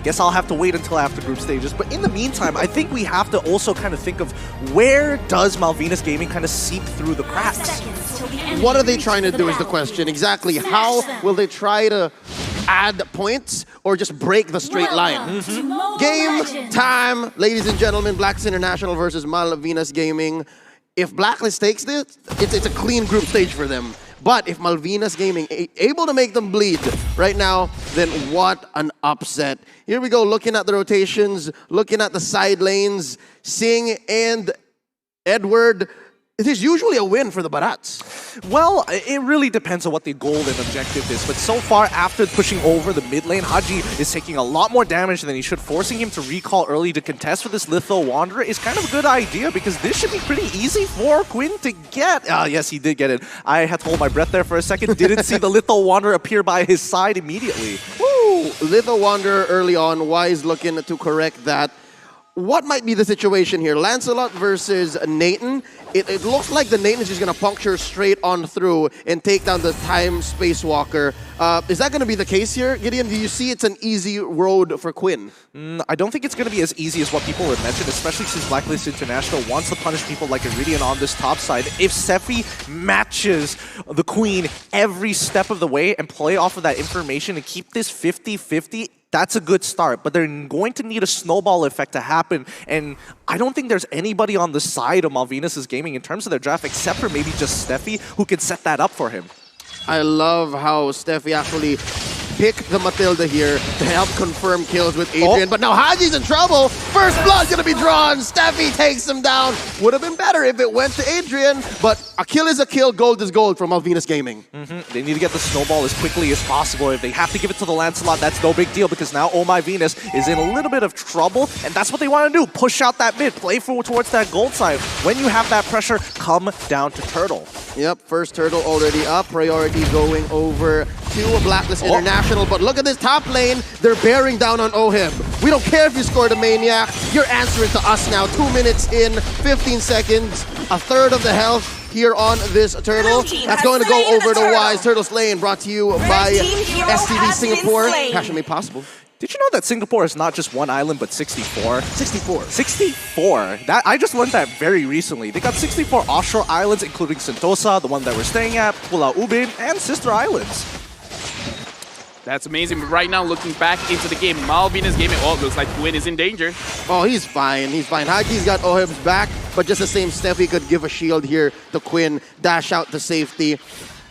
guess I'll have to wait until after group stages. But in the meantime, I think we have to also kind of think of where does Malvinas Gaming kind of seep through the cracks? What are they trying to do is the question. Exactly. How will they try to add points or just break the straight line? Game time, ladies and gentlemen. Blacklist International versus Malvinas Gaming. If Blacklist takes this, it's a clean group stage for them. But if Malvinas Gaming able to make them bleed right now, then what an upset. Here we go, looking at the rotations, looking at the side lanes. Singh and Edward. It is usually a win for the Barats. Well, it really depends on what the goal and objective is. But so far, after pushing over the mid lane, Haji is taking a lot more damage than he should. Forcing him to recall early to contest for this Litho Wanderer is kind of a good idea because this should be pretty easy for Quinn to get. Yes, he did get it. I had to hold my breath there for a second. Didn't see the Litho Wanderer appear by his side immediately. Woo! Litho Wanderer early on. Wise looking to correct that. What might be the situation here? Lancelot versus Nathan. It looks like the Nathan is just going to puncture straight on through and take down the Time Space Walker. Is that going to be the case here? Gideon, do you see it's an easy road for Quinn? I don't think it's going to be as easy as what people have mentioned, especially since Blacklist International wants to punish people like Iridian on this top side. If Sephi matches the Queen every step of the way and play off of that information and keep this 50-50, that's a good start, but they're going to need a snowball effect to happen, and I don't think there's anybody on the side of Malvinas' gaming in terms of their draft except for maybe just Steffi who could set that up for him. I love how Steffi actually picked the Matilda here to help confirm kills with Adrian, but now Haji's in trouble. First blood gonna be drawn. Steffi takes him down. Would have been better if it went to Adrian, but a kill is a kill, gold is gold from Malvinas Gaming. They need to get the snowball as quickly as possible. If they have to give it to the Lancelot, that's no big deal because now Oh My Venus is in a little bit of trouble, and that's what they want to do. Push out that mid, play towards that gold side. When you have that pressure, come down to Turtle. Yep, first Turtle already up. Priority going over to Blacklist International, but look at this top lane. They're bearing down on Oheb. We don't care if you scored a Maniac. You're answering to us now. 2 minutes in, 15 seconds, a third of the health here on this Turtle. That's going to go over to Wise. Turtle Slaying brought to you by STV Singapore. Passion made possible. Did you know that Singapore is not just one island, but 64? 64. 64. I just learned that very recently. They got 64 offshore islands, including Sentosa, the one that we're staying at, Pulau Ubin, and sister islands. That's amazing. But right now, looking back into the game, Malvinas Gaming, oh, looks like Quinn is in danger. Oh, he's fine. He's fine. Haji's got Oheb's back, but just the same Steffi could give a shield here to Quinn, dash out to safety.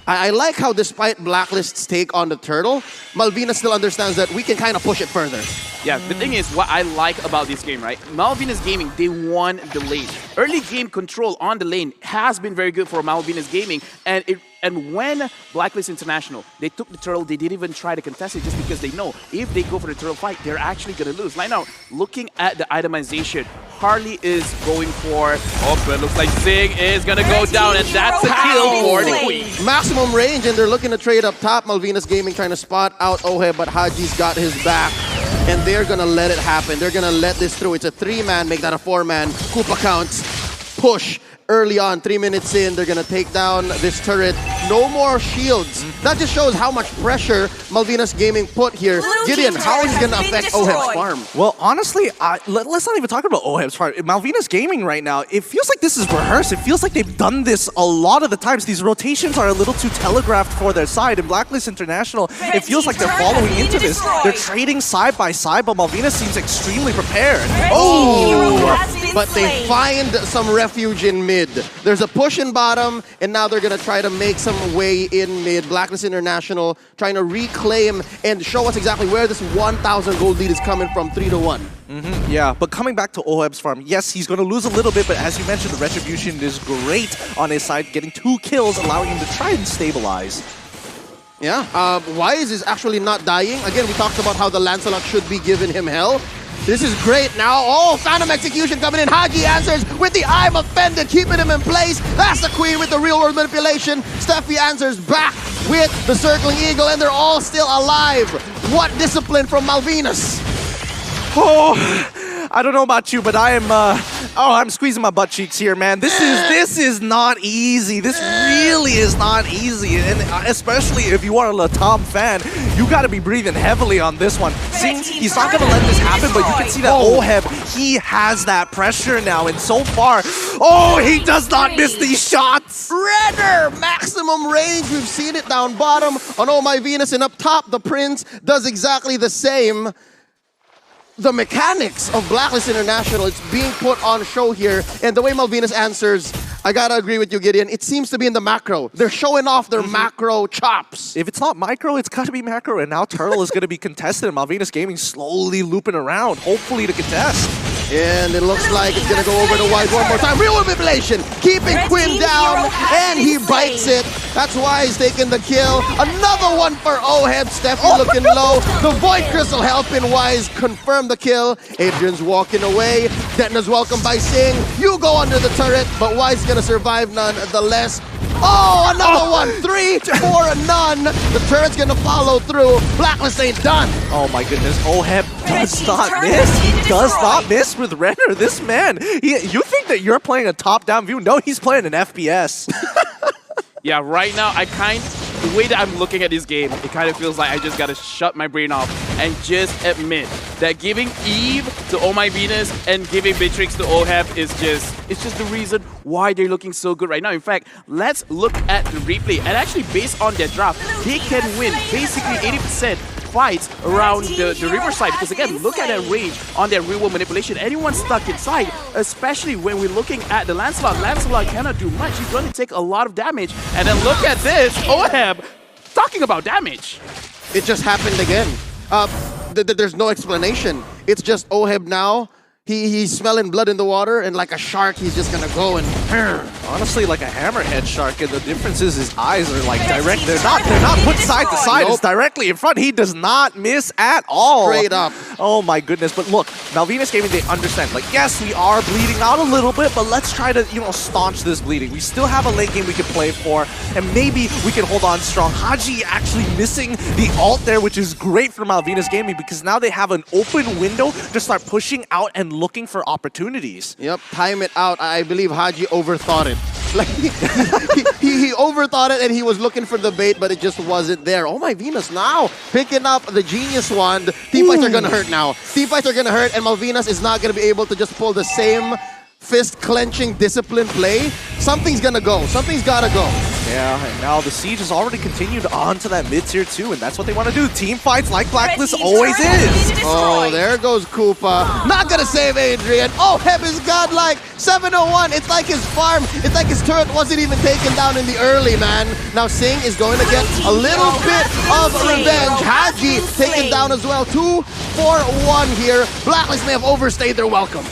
I like how despite Blacklist's take on the Turtle, Malvinas still understands that we can kind of push it further. Yeah, the thing is, what I like about this game, right? Malvinas Gaming, they won the lane. Early game control on the lane has been very good for Malvinas Gaming, and when Blacklist International, they took the Turtle, they didn't even try to contest it just because they know if they go for the Turtle fight, they're actually going to lose. Right now, looking at the itemization, Harley is going for, oh, but it looks like Zig is going to go down, and that's a kill for the Queen. Maximum range, and they're looking to trade up top. Malvinas Gaming trying to spot out Oheb, but Haji's got his back. And they're going to let it happen. They're going to let this through. It's a 3-man, make that a 4-man. Koopa counts, push. Early on, 3 minutes in, they're going to take down this turret. No more shields. That just shows how much pressure Malvinas Gaming put here. Gideon, how is it going to affect Oheb's farm? Well, honestly, let's not even talk about Oheb's farm. Malvinas Gaming right now, it feels like this is rehearsed. It feels like they've done this a lot of the times. These rotations are a little too telegraphed for their side. In Blacklist International, it feels like they're following into this. They're trading side by side, but Malvinas seems extremely prepared. Oh! But they find some refuge in mid. There's a push in bottom, and now they're going to try to make some way in mid. Blacklist International trying to reclaim and show us exactly where this 1,000 gold lead is coming from, 3-1. Yeah, but coming back to Oheb's farm, yes, he's going to lose a little bit, but as you mentioned, the retribution is great on his side, getting 2 kills, allowing him to try and stabilize. Yeah, Wise is actually not dying. Again, we talked about how the Lancelot should be giving him hell. This is great now. Oh, Phantom Execution coming in. Haji answers with the I'm offended, keeping him in place. That's the Queen with the real world manipulation. Steffi answers back with the Circling Eagle, and they're all still alive. What discipline from Malvinas. Oh, I don't know about you, but I am, I'm squeezing my butt cheeks here, man. This is not easy. This really is not easy. And especially if you are a Latam fan, you got to be breathing heavily on this one. Seeing he's not going to let this happen, but you can see that Oheb, he has that pressure now. And so far, oh, he does not miss these shots. Redder, maximum range. We've seen it down bottom on Oh My Venus, and up top, the Prince does exactly the same. The mechanics of Blacklist International, it's being put on show here, and the way Malvinas answers, I gotta agree with you, Gideon. It seems to be in the macro. They're showing off their macro chops. If it's not micro, it's gotta be macro, and now Turtle is gonna be contested, and Malvinas Gaming slowly looping around, hopefully to contest. And it looks like it's gonna go over to Wise one more time. Real manipulation, keeping Quinn down, and he bites it. That's why he's taking the kill. Another one for Oheb. Steffi looking low. The Void Crystal helping Wise confirm the kill. Adrian's walking away. Detna's welcomed by Singh. You go under the turret, but Wise is gonna survive nonetheless. Oh, another one. 3 for a none. The turret's gonna follow through. Blacklist ain't done. Oh my goodness, Oheb does not miss. He does not miss with Renner. This man, you think that you're playing a top-down view? No, he's playing an FPS. Yeah, right now, the way that I'm looking at this game, it kind of feels like I just gotta shut my brain off and just admit that giving Eve to Oh My Venus and giving Beatrix to Oheb is just the reason why they're looking so good right now. In fact, let's look at the replay, and actually based on their draft, they can win basically 80% fights around the riverside, because again, look at that range on their real world manipulation. Anyone stuck inside, especially when we're looking at the Lancelot. Lancelot cannot do much. He's going to take a lot of damage. And then look at this, Oheb talking about damage. It just happened again. There's no explanation. It's just Oheb now. He's smelling blood in the water, and like a shark, he's just gonna go and... Honestly, like a hammerhead shark, and the difference is his eyes are like direct. They're not put side to side. Nope. It's directly in front. He does not miss at all. Straight up. Oh my goodness. But look, Malvinas Gaming, they understand. Like, yes, we are bleeding out a little bit, but let's try to, staunch this bleeding. We still have a late game we can play for, and maybe we can hold on strong. Haji actually missing the ult there, which is great for Malvinas Gaming, because now they have an open window to start pushing out and looking for opportunities. Yep, time it out. I believe Haji overthought it. Like he overthought it, and he was looking for the bait, but it just wasn't there. Oh My Venus now picking up the Genius Wand. Team fights are gonna hurt now. Team fights are gonna hurt, and Malvinas is not gonna be able to just pull the same fist-clenching, disciplined play. Something's gonna go. Something's gotta go. Yeah, and now the siege has already continued on to that mid-tier too, and that's what they want to do. Team fights like Blacklist always is. Oh, there goes Koopa. Not gonna save Adrian. Oh, Heb is godlike. 701. It's like his farm. It's like his turret wasn't even taken down in the early, man. Now Singh is going to get a little bit of revenge. Haji taken down as well. 2 for 1 here. Blacklist may have overstayed their welcome.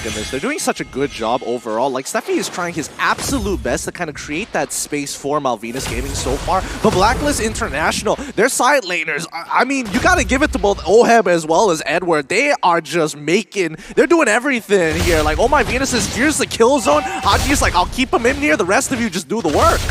Goodness, they're doing such a good job overall. Like, Steffi is trying his absolute best to kind of create that space for Malvinas Gaming so far. But Blacklist International, their side laners, I mean, you gotta give it to both Oheb as well as Edward. They are just they're doing everything here. Like, Oh My Venus says, here's the kill zone. Haji's like, I'll keep him in here. The rest of you just do the work.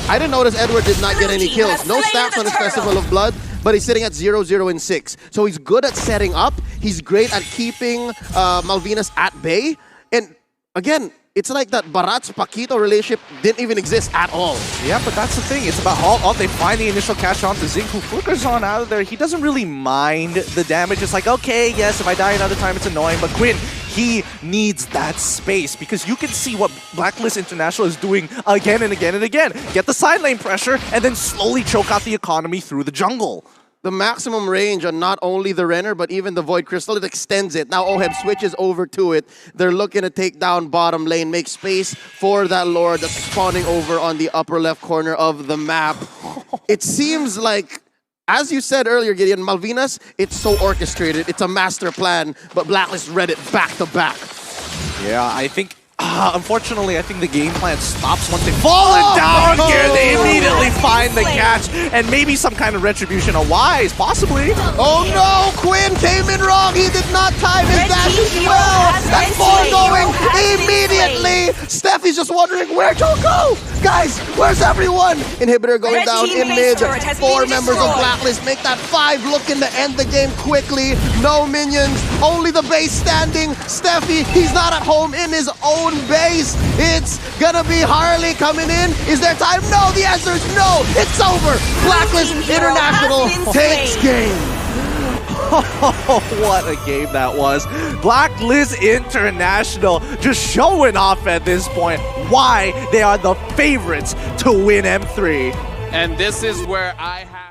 I didn't notice Edward did not get any kills. No stats on his Festival of Blood, but he's sitting at 0-0-6. So he's good at setting up. He's great at keeping Malvinas at bay. And again, it's like that Barats-Paquito relationship didn't even exist at all. Yeah, but that's the thing. It's about how they find the initial catch on to Zing, who flickers on out of there. He doesn't really mind the damage. It's like, okay, yes, if I die another time, it's annoying. But Quinn, he needs that space, because you can see what Blacklist International is doing again and again and again. Get the side lane pressure and then slowly choke out the economy through the jungle. The maximum range on not only the Renner, but even the Void Crystal, it extends it. Now Oheb switches over to it. They're looking to take down bottom lane, make space for that Lord that's spawning over on the upper left corner of the map. It seems like, as you said earlier, Gideon, Malvinas, it's so orchestrated. It's a master plan, but Blacklist read it back to back. Yeah, I think... unfortunately, I think the game plan stops once they've fallen down here. They immediately find the catch, and maybe some kind of retribution. A Wise, possibly. Oh no, Quinn came in wrong. He did not time his dash as well. That's 4 going immediately. Steffi's just wondering where to go. Guys, where's everyone? Inhibitor going Red down team in base mid. turret has 4 been members of destroyed. Blacklist make that 5, looking to end the game quickly. No minions, only the base standing. Steffi, he's not at home in his own base. It's gonna be Harley coming in. Is there time? No, the answer is no. It's over. Blacklist Team hero International has been takes slain. game. What a game that was. Blacklist International just showing off at this point why they are the favorites to win M3. And this is where I have...